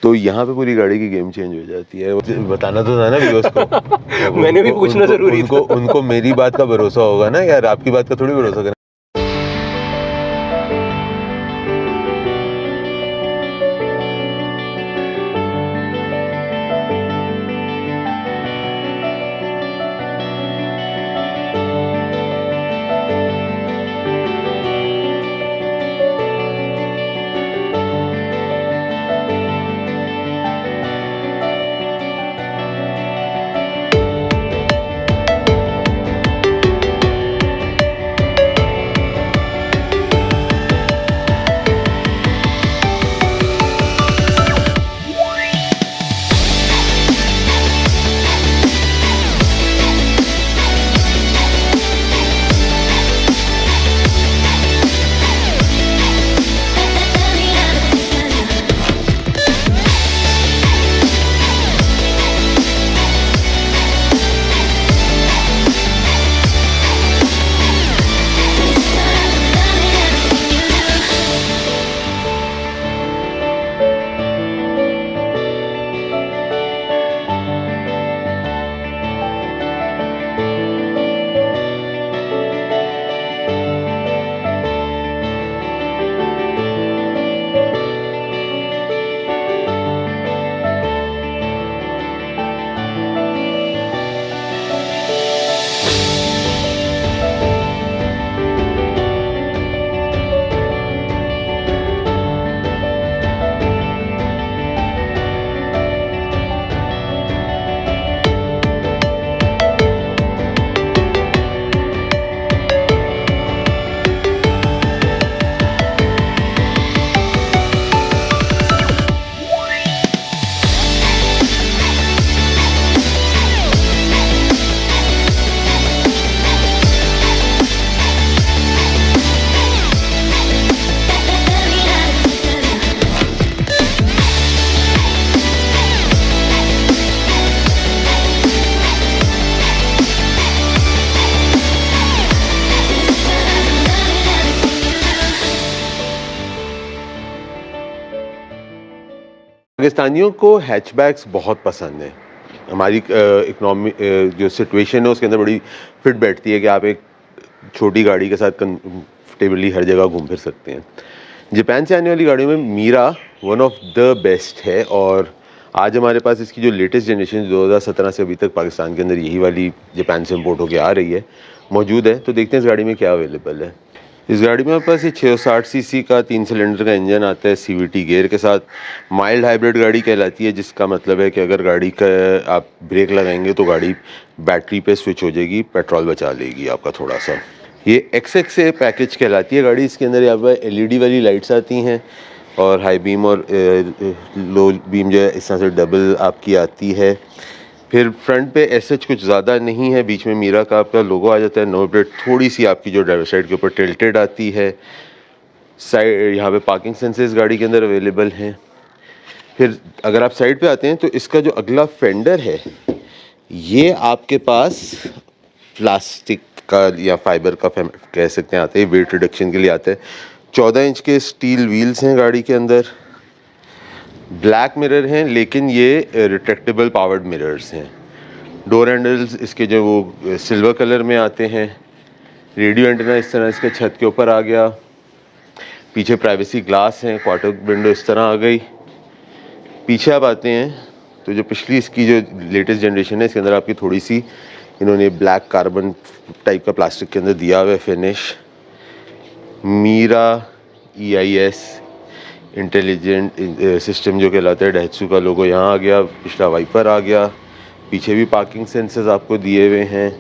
तो यहाँ पे पूरी गाड़ी की गेम चेंज हो जाती है। बताना तो था ना व्यूअर्स को। मैंने भी पूछना जरूरी था। उनको मेरी बात का भरोसा होगा ना यार, आपकी बात का थोड़ी भरोसा करना। पाकिस्तानियों को हैचबैक्स बहुत पसंद है। हमारी इकोनॉमी जो सिचुएशन है उसके अंदर बड़ी फिट बैठती है कि आप एक छोटी गाड़ी के साथ कंफर्टेबली हर जगह घूम फिर सकते हैं। जापान से आने वाली गाड़ियों में Meera one of the best है, और आज हमारे पास इसकी जो लेटेस्ट जनरेशन 2017 से अभी तक पाकिस्तान के अंदर यही वाली जापान से इम्पोर्ट होकर आ रही है मौजूद है। तो देखते हैं इस गाड़ी में क्या अवेलेबल है। इस गाड़ी में हमारे पास ये 660 सीसी का 3 सिलेंडर का इंजन आता है सीवीटी गियर के साथ। माइल्ड हाइब्रिड गाड़ी कहलाती है, जिसका मतलब है कि अगर गाड़ी का आप ब्रेक लगाएंगे तो गाड़ी बैटरी पे स्विच हो जाएगी, पेट्रोल बचा लेगी आपका थोड़ा सा। ये XXA पैकेज कहलाती है गाड़ी। इसके अंदर यहाँ पर LED वाली लाइट्स आती हैं और हाई बीम और लो बीम जो है इस तरह से डबल आपकी आती है। फिर फ्रंट पे ऐसे कुछ ज़्यादा नहीं है, बीच में मीरा का आपका लोगो आ जाता है। नंबर प्लेट थोड़ी सी आपकी जो ड्राइवर साइड के ऊपर टिल्टेड आती है। साइड यहाँ पे पार्किंग सेंसर्स गाड़ी के अंदर अवेलेबल हैं। फिर अगर आप साइड पे आते हैं तो इसका जो अगला फेंडर है ये आपके पास प्लास्टिक का या फाइबर का कह सकते हैं आता है, वेट रिडक्शन के लिए आता है। 14 इंच के स्टील व्हील्स हैं गाड़ी के अंदर। ब्लैक मिरर हैं लेकिन ये रिट्रैक्टेबल पावर्ड मिरर्स हैं। डोर हैंडल्स इसके जो वो सिल्वर कलर में आते हैं। रेडियो एंटीना इस तरह इसके छत के ऊपर आ गया। पीछे प्राइवेसी ग्लास हैं, क्वार्टर विंडो इस तरह आ गई। पीछे आप आते हैं तो जो पिछली इसकी जो लेटेस्ट जनरेशन है इसके अंदर आपकी थोड़ी सी इन्होंने ब्लैक कार्बन टाइप का प्लास्टिक के अंदर दिया हुआ है finish. Meera EIS intelligent system जो कहलाता है, डाइत्सू का लोगो यहाँ आ गया। पिछला वाइपर आ गया। पीछे भी पार्किंग सेंसर्स आपको दिए हुए हैं।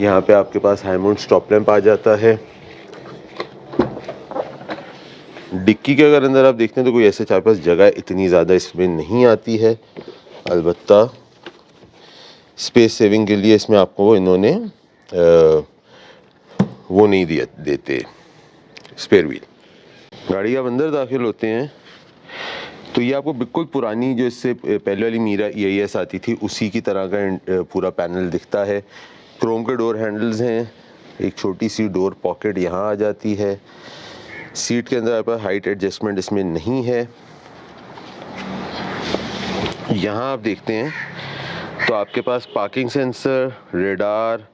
यहाँ पे आपके पास हाई माउंट स्टॉप लैंप आ जाता है। डिक्की के अगर अंदर आप देखते हैं तो कोई ऐसे चार पास जगह इतनी ज़्यादा इसमें नहीं आती है, अलबत्ता स्पेस सेविंग के लिए इसमें आपको इन्होंने वो नहीं देते स्पेयर व्हील। गाड़ी आप अंदर दाखिल होते हैं तो ये आपको बिल्कुल पुरानी जो इससे पहले वाली मीरा EIS आती थी उसी की तरह का पूरा पैनल दिखता है। क्रोम के डोर हैंडल्स हैं। एक छोटी सी डोर पॉकेट यहाँ आ जाती है। सीट के अंदर आपके पास हाइट एडजस्टमेंट इसमें नहीं है। यहाँ आप देखते हैं तो आपके पास parking sensor, radar,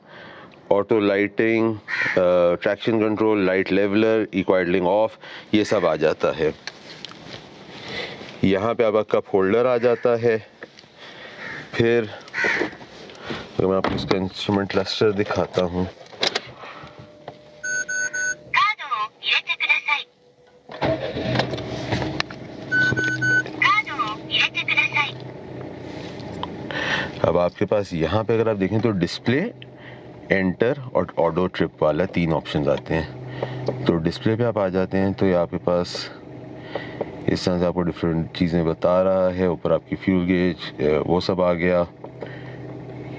auto lighting, traction control, light leveller, eco idling off, ये सब आ जाता है। यहाँ पे आपका कप होल्डर आ जाता है। फिर तो मैं आपको इसका इंस्ट्रूमेंट क्लस्टर दिखाता हूँ। अब आपके पास यहाँ पे अगर आप देखें तो डिस्प्ले, एंटर और ऑडो ट्रिप वाला 3 ऑप्शन आते हैं। तो डिस्प्ले पे आप आ जाते हैं तो ये आपके पास इस तरह से आपको डिफरेंट चीज़ें बता रहा है। ऊपर आपकी फ्यूल गेज वो सब आ गया।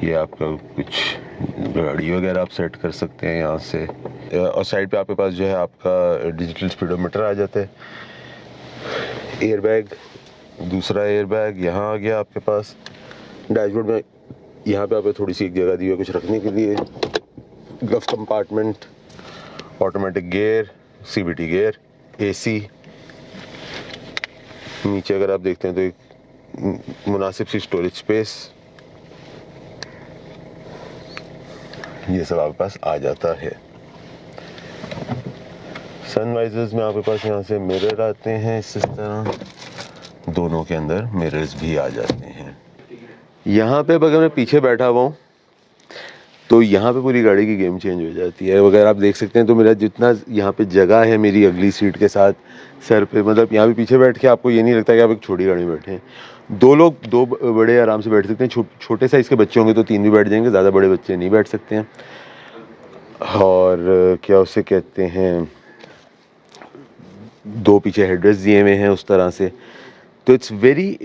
ये आपका कुछ गाड़ी वगैरह आप सेट कर सकते हैं यहाँ से। और साइड पे आपके पास जो है आपका डिजिटल स्पीडोमीटर आ जाता है। एयरबैग, दूसरा एयरबैग यहाँ आ गया आपके पास। डैशबोर्ड में यहाँ पे आपको थोड़ी सी एक जगह दी है कुछ रखने के लिए। Glove compartment, automatic gear, CVT gear, AC। नीचे अगर आप देखते हैं तो एक मुनासिब सी स्टोरेज स्पेस, ये सब आपके पास आ जाता है। सनवाइजर्स में आपके पास यहाँ से मिरर आते हैं इस तरह, दोनों के अंदर मिरर्स भी आ जाते हैं। यहाँ पे अगर मैं पीछे बैठा हुआ हूँ तो यहाँ पे पूरी गाड़ी की गेम चेंज हो जाती है। अगर आप देख सकते हैं तो मेरा जितना यहाँ पे जगह है मेरी अगली सीट के साथ सर पे, मतलब यहाँ पे पीछे बैठ के आपको ये नहीं लगता कि आप एक छोटी गाड़ी में बैठे हैं। 2 लोग 2 बड़े आराम से बैठ सकते हैं। छोटे साइज़ के बच्चे होंगे तो 3 भी बैठ जाएंगे, ज़्यादा बड़े बच्चे नहीं बैठ सकते हैं। और क्या उसे कहते हैं, 2 पीछे हेडरेस्ट दिए हुए हैं उस तरह से। तो it's very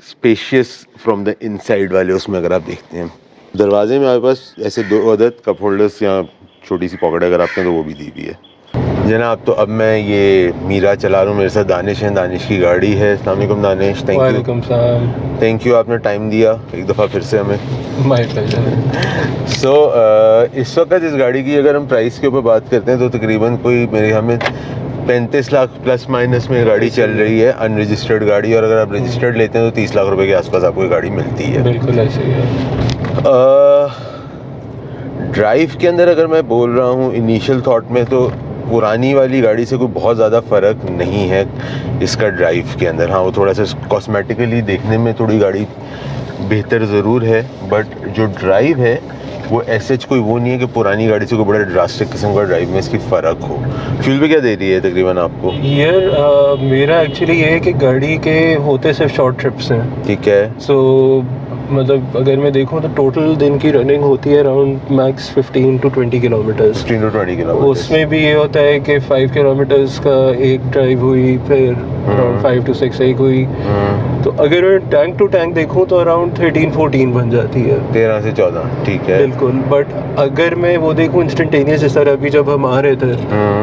spacious from the inside वाले उसमें अगर आप देखते हैं। दरवाजे में आपके पास ऐसे 2 अदद कप होल्डर्स या छोटी सी पॉकेट अगर आपके तो वो भी दी हुई है जनाब। तो अब मैं ये मीरा चला रहा हूँ, मेरे साथ दानिश है, दानिश की गाड़ी है। अस्सलाम वालेकुम दानिश, थैंक यू आपने टाइम दिया एक दफ़ा फिर से हमें। My pleasure. सो इस वक्त इस गाड़ी की अगर हम प्राइस के ऊपर बात करते हैं तो तकरीबन कोई मेरे हमें 35 लाख प्लस माइनस में गाड़ी चल रही है, अनरजिस्टर्ड गाड़ी। और अगर आप रजिस्टर्ड लेते हैं तो 30 लाख रुपए के आसपास आपको ये गाड़ी मिलती है। बिल्कुल ऐसे ही है। ड्राइव के अंदर अगर मैं बोल रहा हूँ इनिशियल थॉट में तो पुरानी वाली गाड़ी से कोई बहुत ज़्यादा फ़र्क नहीं है इसका ड्राइव के अंदर। हाँ, वो थोड़ा सा कॉस्मेटिकली देखने में थोड़ी गाड़ी बेहतर ज़रूर है, बट जो ड्राइव है वो ऐसे कोई वो नहीं है कि पुरानी गाड़ी से कोई बड़ा ड्रास्टिक किस्म का ड्राइव में इसकी फ़र्क हो। फ्यूल पे क्या दे रही है तकरीबन आपको? यार मेरा एक्चुअली ये है कि गाड़ी के होते सिर्फ शॉर्ट ट्रिप्स हैं। ठीक है। सो मतलब अगर मैं देखूँ तो टोटल दिन की रनिंग होती है around max 15 to 20 kilometres. 15 to 20 kilometre. उसमें भी ये होता है कि 5 किलोमीटर्स का एक ड्राइव हुई, फिर अराउंड 5 to 6 एक हुई। तो अगर मैं टैंक टू टैंक देखूँ तो अराउंड 13-14 बन जाती है। 13 से 14, ठीक है। बिल्कुल। बट अगर मैं वो देखूँ इंस्टेंटेनियस, जिस तरह अभी जब हम आ रहे थे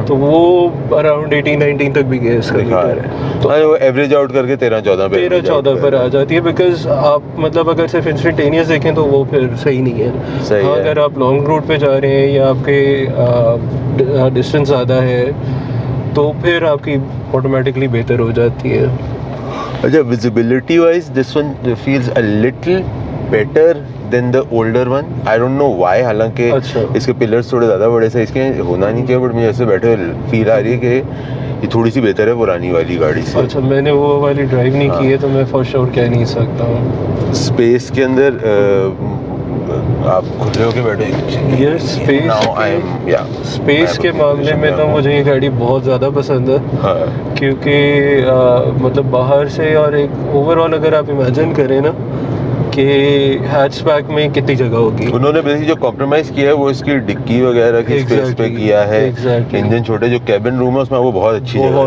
तो वो अराउंड 18-19 तक भी गए इसका दिखा रहे हैं। तो वो एवरेज आउट करके 13-14 पर आ जाती है। बिकॉज आप मतलब अगर सिर्फ इंस्टेंटेनियस देखें तो वो फिर सही नहीं है। सही है। अगर आप लॉन्ग रूट पे जा रहे हैं या आपके डिस्टेंस ज़्यादा है तो फिर आपकी ऑटोमेटिकली बेहतर हो जाती है। अच्छा, visibility wise this one feels a little better than the older one. I don't know why, हालांकि इसके पिलर्स थोड़े ज़्यादा बड़े से इसके होना नहीं चाहिए, बट मुझे ऐसे बैठे फील आ रही है कि ये थोड़ी सी बेहतर है पुरानी वाली गाड़ी से। अच्छा, मैंने वो वाली ड्राइव नहीं की है तो मैं फॉर श्योर कह नहीं सकता हूँ। स्पेस के अंदर आप खुले होके बैठे। ये स्पेस के मामले में तो मुझे ये गाड़ी बहुत ज़्यादा पसंद है। हाँ। क्योंकि मतलब बाहर से और एक ओवरऑल अगर आप इमेजिन करें ना कि हैचबैक में कितनी जगह होगी। उन्होंने बेसिकली जो कॉम्प्रोमाइज़ किया है वो इसकी डिक्की वगैरह की स्पेस पे किया है। इंजन छोटे, जो कैबिन रूम है उसमें वो बहुत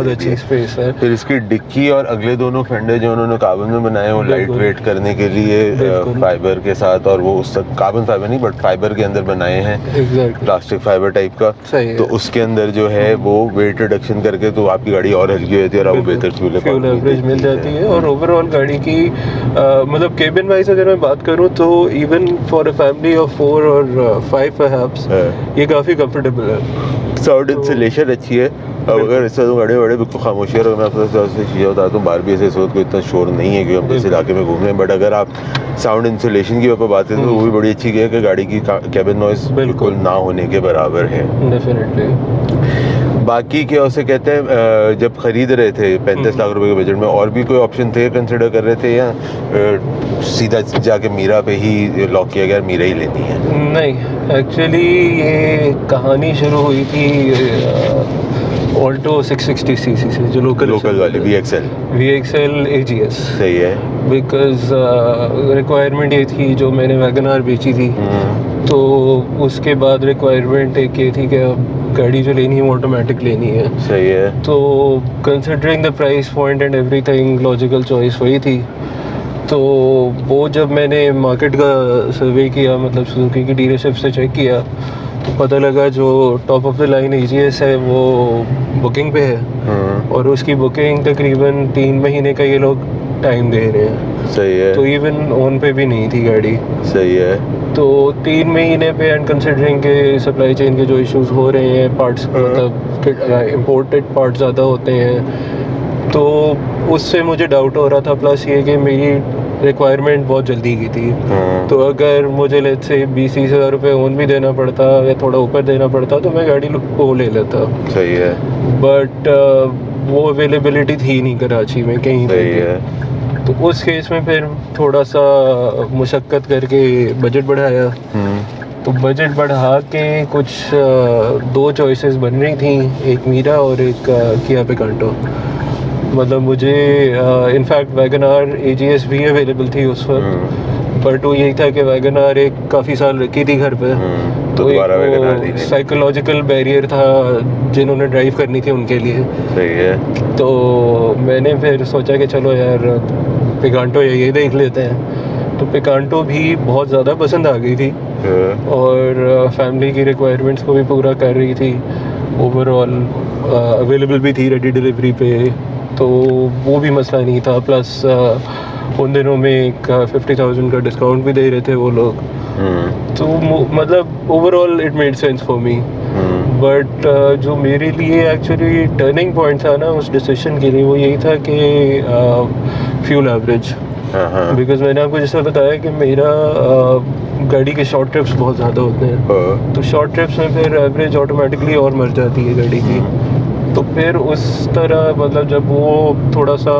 अच्छी स्पेस है। फिर इसकी डिक्की और अगले दोनों फेंडर जो उन्होंने कार्बन में बनाए वो लाइट वेट करने के लिए फाइबर के साथ, और वो उस कार्बन फाइबर नहीं बट फाइबर के अंदर बनाए हैं, प्लास्टिक फाइबर टाइप का। तो उसके अंदर जो है वो वेट रिडक्शन करके तो आपकी गाड़ी और हल्की हो जाती है और आपको बेहतर फ्यूल एवरेज मिल जाती है। और ओवरऑल गाड़ी की मतलब केबिन वाइज अगर मैं बात करूँ तो even for a family of 4 और 5 परहैप्स ये काफ़ी कंफर्टेबल है। साउंड इंसुलेशन अच्छी है। अब अगर इस तरह बड़े बड़े बिल्कुल खामोशी है, और मैं आपको चीज़ें बताता हूँ, बाहर भी ऐसे इस वक्त कोई इतना शोर नहीं है क्योंकि हम जिस इलाके में घूम रहे हैं। बट अगर आप साउंड इंसुलेशन की ऊपर बात करें तो वो भी बड़ी अच्छी है कि गाड़ी की कैबिन नॉइस बिल्कुल ना होने के बराबर है। डेफिनेटली। बाकी क्या उसे कहते हैं, जब खरीद रहे थे 35 लाख रुपए के बजट में, और भी कोई ऑप्शन थे कंसिडर कर रहे थे, या सीधा जाके मीरा पे ही लॉक किया गया, मीरा ही लेनी है? नहीं, एक्चुअली ये कहानी शुरू हुई थी ऑल्टो 660 सीसी से, जो लोकल वाली VXL AGS। सही है। बिकॉज रिक्वायरमेंट ये थी, जो मैंने वैगनआर बेची थी तो उसके बाद रिक्वायरमेंट एक ये थी कि गाड़ी जो लेनी है वो ऑटोमेटिक लेनी है। सही है। तो considering the price point and everything, logical choice वही थी। तो वो जब मैंने मार्केट का सर्वे किया, मतलब सुजुकी की डीलरशिप से चेक किया, तो पता लगा जो top of the line AGS है वो बुकिंग पे है, और उसकी बुकिंग तकरीबन 3 महीने का ये लोग टाइम दे रहे हैं। सही है। तो इवन ऑन पे भी नहीं थी गाड़ी। सही है। तो 3 महीने पे, एंड कंसिडरिंग के सप्लाई चेन के जो इश्यूज हो रहे हैं, पार्ट्स मतलब इम्पोर्टेड पार्ट्स ज़्यादा होते हैं, तो उससे मुझे डाउट हो रहा था। प्लस ये कि मेरी रिक्वायरमेंट बहुत जल्दी की थी, तो अगर मुझे लेट्स से 20-30 हज़ार रुपये ओन भी देना पड़ता या थोड़ा ऊपर देना पड़ता तो मैं गाड़ी को ले लेता। सही है। बट वो अवेलेबिलिटी थी नहीं कराची में कहीं पे। सही है। तो उस केस में फिर थोड़ा सा मुशक्क़त करके बजट बढ़ाया। तो बजट बढ़ा के कुछ 2 चॉइसेस बन रही थी, एक मीरा और एक किया पिकांटो। मतलब मुझे इनफैक्ट वैगनआर AGS भी अवेलेबल थी उस वक्त, बट वो यही था कि वैगनआर एक काफ़ी साल रखी थी घर पे, तो एक साइकोलॉजिकल बैरियर था जिन्होंने ड्राइव करनी थी उनके लिए। सही है। तो मैंने फिर सोचा कि चलो यार पिकांटो ये देख लेते हैं। तो पिकांटो भी बहुत ज़्यादा पसंद आ गई थी, और फैमिली की रिक्वायरमेंट्स को भी पूरा कर रही थी। ओवरऑल अवेलेबल भी थी रेडी डिलीवरी पे, तो वो भी मसला नहीं था। प्लस उन दिनों में एक 50,000 का डिस्काउंट भी दे रहे थे वो लोग। तो मतलब overall it made sense for me. But जो मेरे लिए एक्चुअली टर्निंग पॉइंट था ना उस डिसीजन के लिए, वो यही था कि फ्यूल एवरेज। बिकॉज मैंने आपको जैसा बताया कि मेरा गाड़ी के शॉर्ट ट्रिप्स बहुत ज़्यादा होते हैं, तो शॉर्ट ट्रिप्स में फिर एवरेज ऑटोमेटिकली और मर जाती है गाड़ी की। तो फिर उस तरह मतलब जब वो थोड़ा सा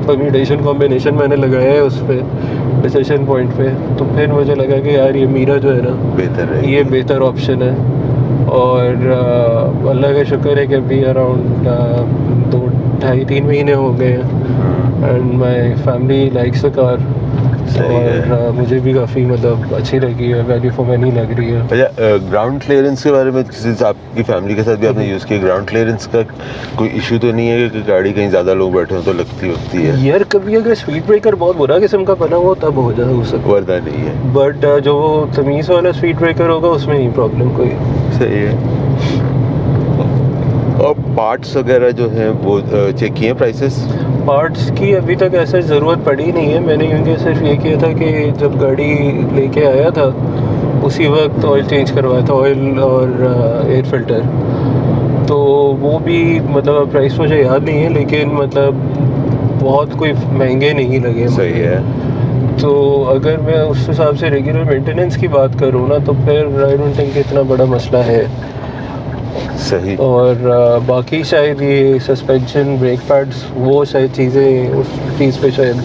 परम्यूटेशन कॉम्बिनेशन मैंने लगाया है उस पर डिसीजन पॉइंट पे, तो फिर मुझे लगा कि यार ये मीरा जो है ना बेहतर है, ये बेहतर ऑप्शन है। और अल्लाह का शुक्र है कि अभी अराउंड 2-2.5-3 महीने हो गए हैं, and my family likes the car. और मुझे भी काफ़ी मतलब अच्छी लगी है, वैल्यू फॉर मनी लग रही है। अच्छा, ग्राउंड क्लियरेंस के बारे में, किसी आपकी फैमिली के साथ भी आपने यूज़ किया, ग्राउंड क्लियरेंस का कोई इशू तो नहीं है कि गाड़ी कहीं ज़्यादा लोग बैठे हो तो लगती है? यार कभी अगर स्पीड ब्रेकर बहुत बुरा किस्म का बना हो तब हो जाए, हो सकता, वरना नहीं है। बट जो तमीज़ वाला स्पीड ब्रेकर होगा उसमें नहीं प्रॉब्लम कोई। सही है। और पार्ट्स वगैरह जो हैं वो चेक किए प्राइसेस? पार्ट्स की अभी तक ऐसा ज़रूरत पड़ी नहीं है मैंने, क्योंकि सिर्फ ये किया था कि जब गाड़ी लेके आया था उसी वक्त ऑयल चेंज करवाया था, ऑयल और एयर फिल्टर। तो वो भी मतलब प्राइस मुझे याद नहीं है, लेकिन मतलब बहुत कोई महंगे नहीं लगे। सही है। तो अगर मैं उस हिसाब से रेगुलर मेंटेनेंस की बात करूँ ना, तो फिर आई डोंट थिंक इतना बड़ा मसला है। सही। और बाकी शायद ये सस्पेंशन, ब्रेक पैड्स, वो शायद चीज़ें उस चीज़ पे शायद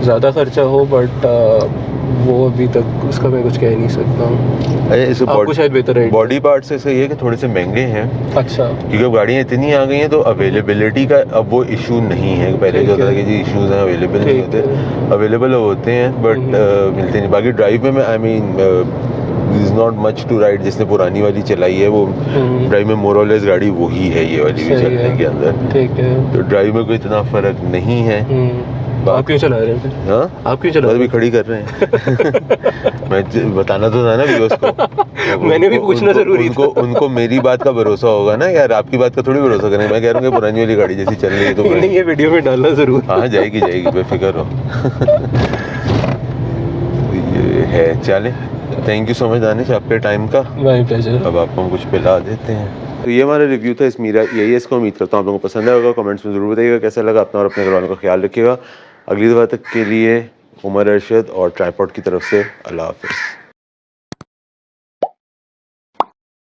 ज़्यादा खर्चा हो, बट वो अभी तक उसका मैं कुछ कह नहीं सकता हूँ। आपको शायद बेहतर है। बॉडी पार्ट्स ऐसे ये कि थोड़े से महंगे हैं। अच्छा। क्योंकि अब गाड़ियाँ इतनी आ गई हैं तो अवेलेबिलिटी का अब वो इशू नहीं है। पहले जो होता था कि जी इशूज़ हैं, अवेलेबल नहीं होते, अवेलेबल होते हैं बट मिलते नहीं। बाकी ड्राइव में I mean is not much to ride. जिसने पुरानी वाली चलाई है वो ड्राइव में मोर और लेस गाड़ी वही है, ये वाली भी चलने के अंदर। ठीक है। तो ड्राइव में कोई इतना फर्क नहीं है। आप क्यों चला रहे हैं? हाँ, आप क्यों चला रहे हैं? भी खड़ी कर रहे हैं। मैं बताना तो था ना भी उसको। मैंने भी पूछना जरूरी था। उनको मेरी बात का भरोसा होगा ना यार, आपकी बात का थोड़ी भरोसा करें। मैं कह रहा हूँ कि पुरानी वाली गाड़ी जैसी चल रही है तो नहीं, ये वीडियो में डालना जरूर। हाँ, जाएगी बेफिक्र हो। है। चले, thank you so much Danish आपके टाइम का। My pleasure. अब आपको हम कुछ पिला देते हैं। तो ये हमारा रिव्यू था इस मीरा EIS का। उम्मीद करता हूँ आप लोगों को पसंद आएगा। कमेंट्स में ज़रूर बताइएगा कैसा लगा। अपना और अपने घर वालों का ख्याल रखिएगा। अगली दफ़ा तक के लिए उमर अरशद और ट्राइपॉड की तरफ से अल्लाह हाफ़िज़।